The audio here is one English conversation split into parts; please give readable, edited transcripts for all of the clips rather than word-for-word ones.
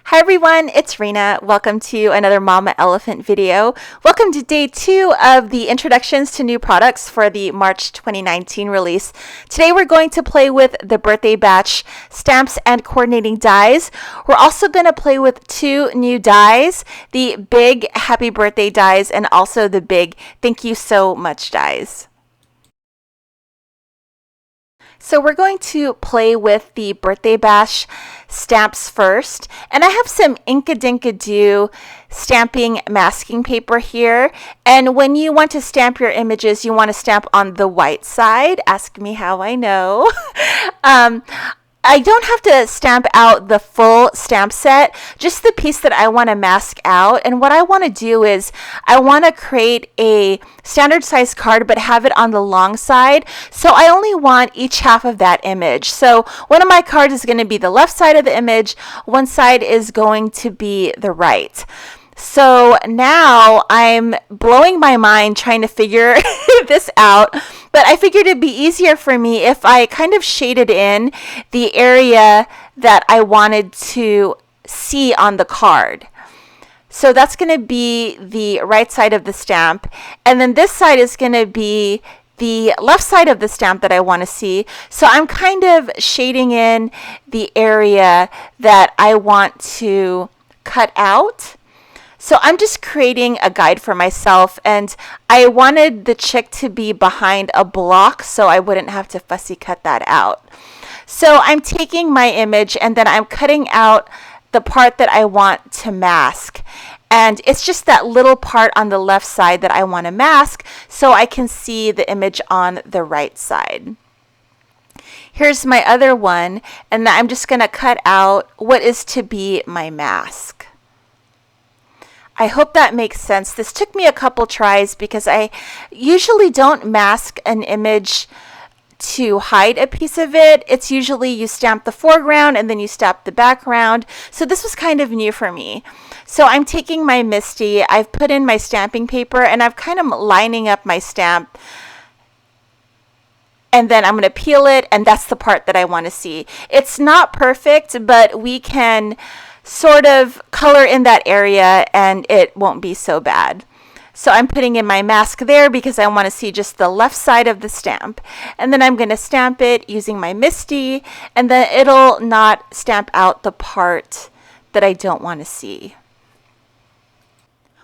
Hi everyone, it's Rena. Welcome to another Mama Elephant video. Welcome to day 2 of the introductions to new products for the March 2019 release. Today we're going to play with the birthday batch stamps and coordinating dies. We're also going to play with 2 new dies, the big happy birthday dies and also the big thank you so much dies. So we're going to play with the Birthday Bash stamps first. And I have some Inkadinkado stamping masking paper here. And when you want to stamp your images, you want to stamp on the white side. Ask me how I know. I don't have to stamp out the full stamp set, just the piece that I want to mask out. And what I want to do is I want to create a standard size card but have it on the long side. So I only want each half of that image. So one of my cards is going to be the left side of the image, one side is going to be the right. So now I'm blowing my mind trying to figure this out, but I figured it'd be easier for me if I kind of shaded in the area that I wanted to see on the card. So that's going to be the right side of the stamp, and then this side is going to be the left side of the stamp that I want to see. So I'm kind of shading in the area that I want to cut out. So I'm just creating a guide for myself, and I wanted the chick to be behind a block so I wouldn't have to fussy cut that out. So I'm taking my image and then I'm cutting out the part that I want to mask. And it's just that little part on the left side that I want to mask so I can see the image on the right side. Here's my other one, and I'm just going to cut out what is to be my mask. I hope that makes sense. This took me a couple tries because I usually don't mask an image to hide a piece of it. It's usually you stamp the foreground and then you stamp the background. So this was kind of new for me. So I'm taking my Misty, I've put in my stamping paper, and I'm kind of lining up my stamp. And then I'm going to peel it, and that's the part that I want to see. It's not perfect, but we can sort of color in that area and it won't be so bad. So I'm putting in my mask there because I want to see just the left side of the stamp. And then I'm going to stamp it using my Misty, and then it'll not stamp out the part that I don't want to see.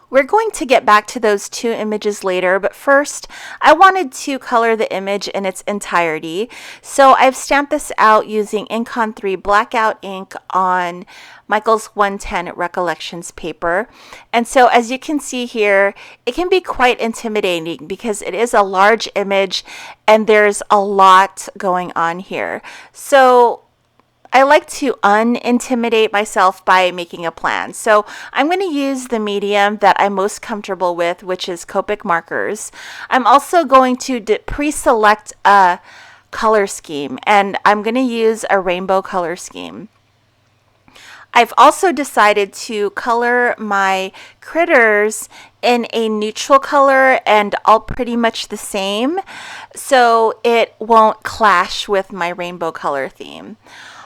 We're going to get back to those 2 images later, but first I wanted to color the image in its entirety. So I've stamped this out using Incon 3 Blackout ink on Michaels 110 Recollections paper. And so as you can see here, it can be quite intimidating because it is a large image and there's a lot going on here. So I like to unintimidate myself by making a plan. So I'm going to use the medium that I'm most comfortable with, which is Copic markers. I'm also going to pre-select a color scheme, and I'm going to use a rainbow color scheme. I've also decided to color my critters in a neutral color and all pretty much the same, so it won't clash with my rainbow color theme.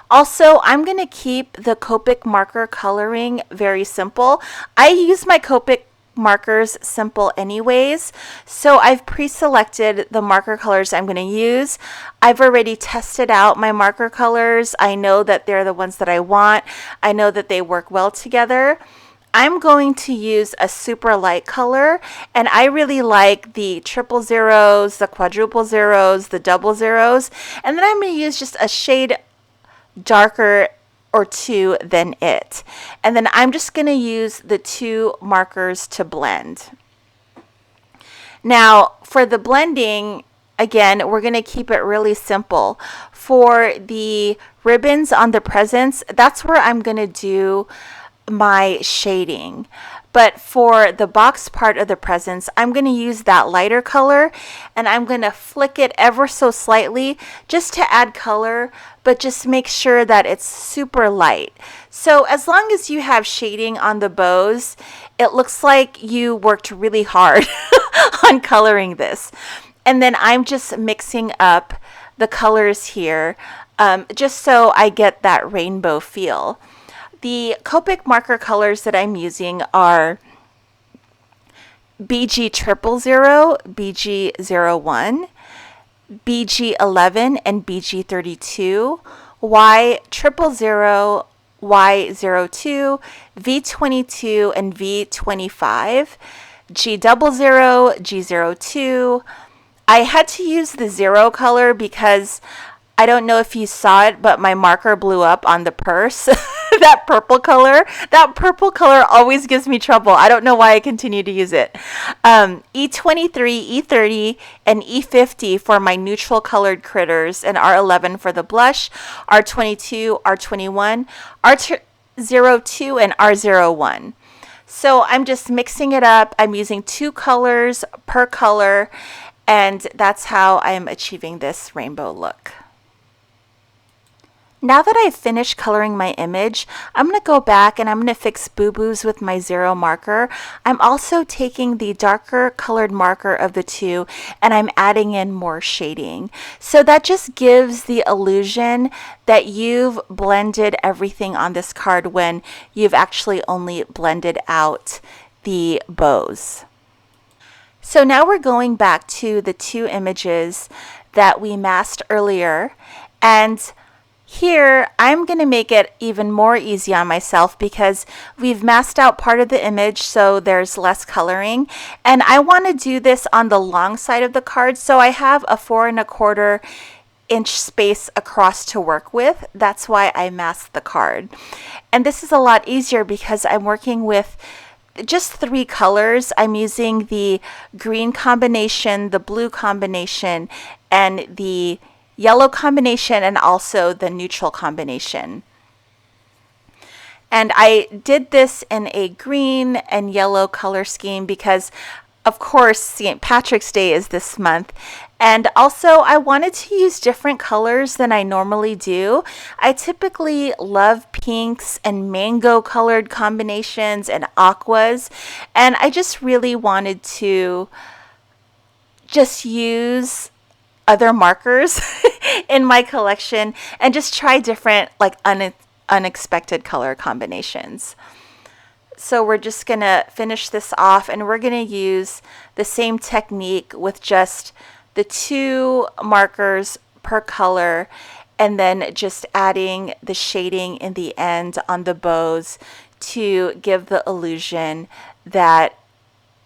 Also, I'm going to keep the Copic marker coloring very simple. I use my Copic markers simple anyways, so I've pre-selected the marker colors I'm going to use. I've already tested out my marker colors. I know that they're the ones that I want. I know that they work well together. I'm going to use a super light color, and I really like the 000s, the quadruple zeros, the double zeros, and then I'm going to use just a shade darker or 2 than it. And then I'm just going to use the 2 markers to blend. Now for the blending, again, we're going to keep it really simple. For the ribbons on the presents, that's where I'm going to do my shading. But for the box part of the presents, I'm going to use that lighter color, and I'm going to flick it ever so slightly just to add color, but just make sure that it's super light. So as long as you have shading on the bows, it looks like you worked really hard on coloring this. And then I'm just mixing up the colors here, just so I get that rainbow feel. The Copic marker colors that I'm using are BG000, BG01, BG11, and BG32, Y000, Y02, V22, and V25, G00, G02. I had to use the 0 color because I don't know if you saw it, but my marker blew up on the purse. That purple color always gives me trouble. I don't know why I continue to use it. E23, E30, and E50 for my neutral colored critters, and R11 for the blush, R22, R21, R02, and R01. So I'm just mixing it up. I'm using 2 colors per color, and that's how I'm achieving this rainbow look. Now that I've finished coloring my image, I'm going to go back and I'm going to fix boo-boos with my 0 marker. I'm also taking the darker colored marker of the two and I'm adding in more shading. So that just gives the illusion that you've blended everything on this card when you've actually only blended out the bows. So now we're going back to the 2 images that we masked earlier, and here, I'm going to make it even more easy on myself because we've masked out part of the image so there's less coloring. And I want to do this on the long side of the card, so I have a 4 1/4 inch space across to work with. That's why I masked the card. And this is a lot easier because I'm working with just 3 colors. I'm using the green combination, the blue combination, and the yellow combination, and also the neutral combination. And I did this in a green and yellow color scheme because, of course, St. Patrick's Day is this month. And also, I wanted to use different colors than I normally do. I typically love pinks and mango colored combinations and aquas. And I just really wanted to just use other markers in my collection and just try different unexpected color combinations. So we're just gonna finish this off and we're gonna use the same technique with just the 2 markers per color and then just adding the shading in the end on the bows to give the illusion that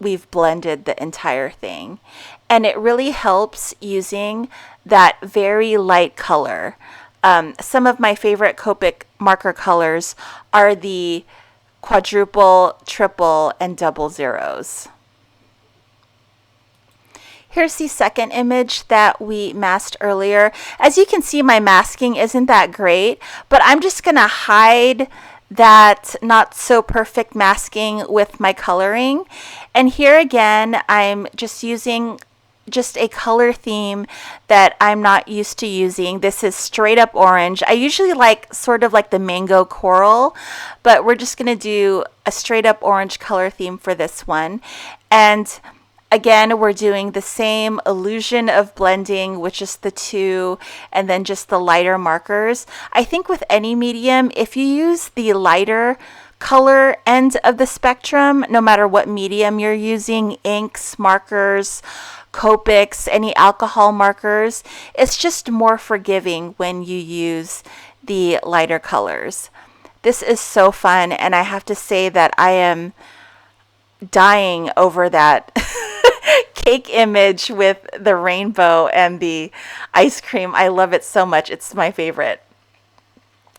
we've blended the entire thing. And it really helps using that very light color. Some of my favorite Copic marker colors are the quadruple, triple, and double zeros. Here's the second image that we masked earlier. As you can see, my masking isn't that great, but I'm just gonna hide that not so perfect masking with my coloring. And here again, I'm just using just a color theme that I'm not used to using. This is straight up orange. I usually like sort of like the mango coral, but we're just going to do a straight up orange color theme for this one. And again, we're doing the same illusion of blending with just the 2 and then just the lighter markers. I think with any medium, if you use the lighter color end of the spectrum, no matter what medium you're using, inks, markers, Copics, any alcohol markers, it's just more forgiving when you use the lighter colors. This is so fun, and I have to say that I am dying over that cake image with the rainbow and the ice cream. I love it so much. It's my favorite.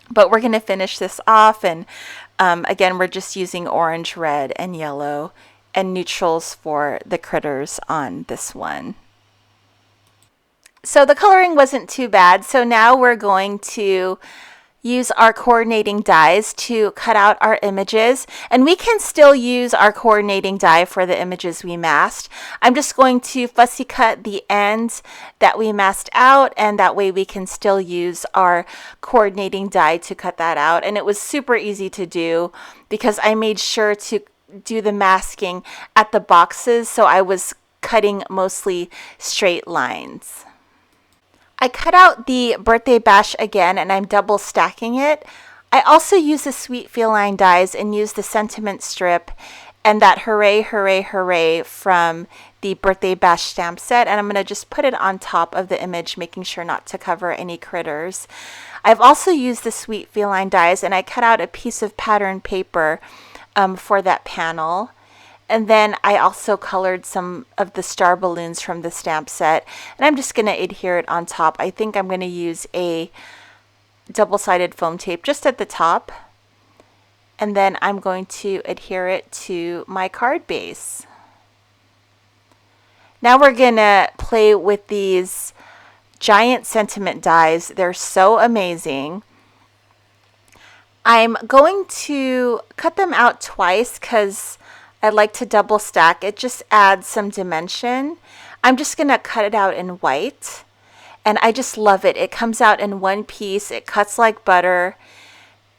But we're going to finish this off, and again, we're just using orange, red, and yellow and neutrals for the critters on this one. So the coloring wasn't too bad. So now we're going to use our coordinating dies to cut out our images, and we can still use our coordinating die for the images we masked. I'm just going to fussy cut the ends that we masked out, and that way we can still use our coordinating die to cut that out. And it was super easy to do because I made sure to do the masking at the boxes, so I was cutting mostly straight lines. I cut out the birthday bash again, and I'm double stacking it. I also use the Sweet Feline dies and use the sentiment strip and that hooray, hooray, hooray from the birthday bash stamp set, and I'm going to just put it on top of the image, making sure not to cover any critters. I've also used the Sweet Feline dies, and I cut out a piece of pattern paper for that panel. And then I also colored some of the star balloons from the stamp set, and I'm just going to adhere it on top. I think I'm going to use a double-sided foam tape just at the top, and then I'm going to adhere it to my card base. Now we're going to play with these giant sentiment dies. They're so amazing. I'm going to cut them out twice because I like to double stack. It just adds some dimension. I'm just going to cut it out in white, and I just love it. It comes out in one piece. It cuts like butter.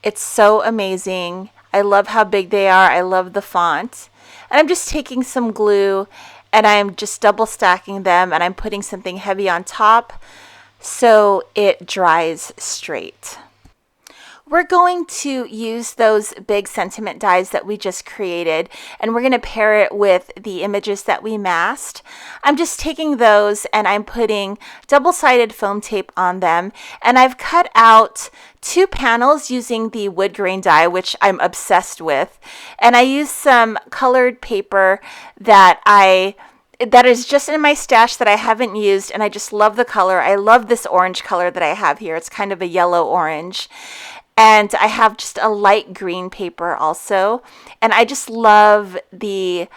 It's so amazing. I love how big they are. I love the font. And I'm just taking some glue, and I'm just double stacking them, and I'm putting something heavy on top so it dries straight. We're going to use those big sentiment dies that we just created, and we're going to pair it with the images that we masked. I'm just taking those and I'm putting double-sided foam tape on them, and I've cut out 2 panels using the wood grain die, which I'm obsessed with, and I used some colored paper that is just in my stash that I haven't used, and I just love the color. I love this orange color that I have here. It's kind of a yellow orange. And I have just a light green paper also. And I just love the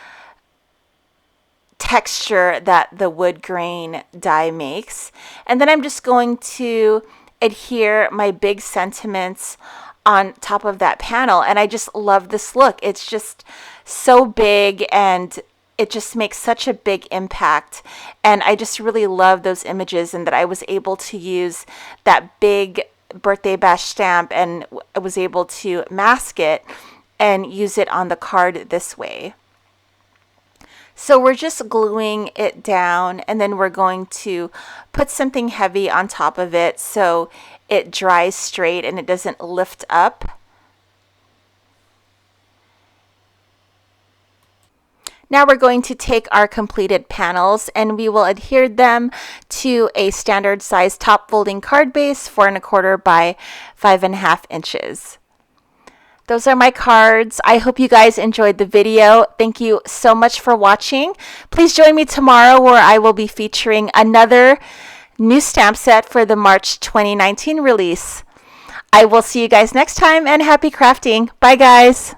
texture that the wood grain die makes. And then I'm just going to adhere my big sentiments on top of that panel. And I just love this look. It's just so big, and it just makes such a big impact. And I just really love those images, and that I was able to use that big birthday bash stamp and I was able to mask it and use it on the card this way. So we're just gluing it down, and then we're going to put something heavy on top of it so it dries straight and it doesn't lift up. Now we're going to take our completed panels, and we will adhere them to a standard size top folding card base, 4 1/4 by 5.5 inches. Those are my cards. I hope you guys enjoyed the video. Thank you so much for watching. Please join me tomorrow, where I will be featuring another new stamp set for the March 2019 release. I will see you guys next time, and happy crafting. Bye guys.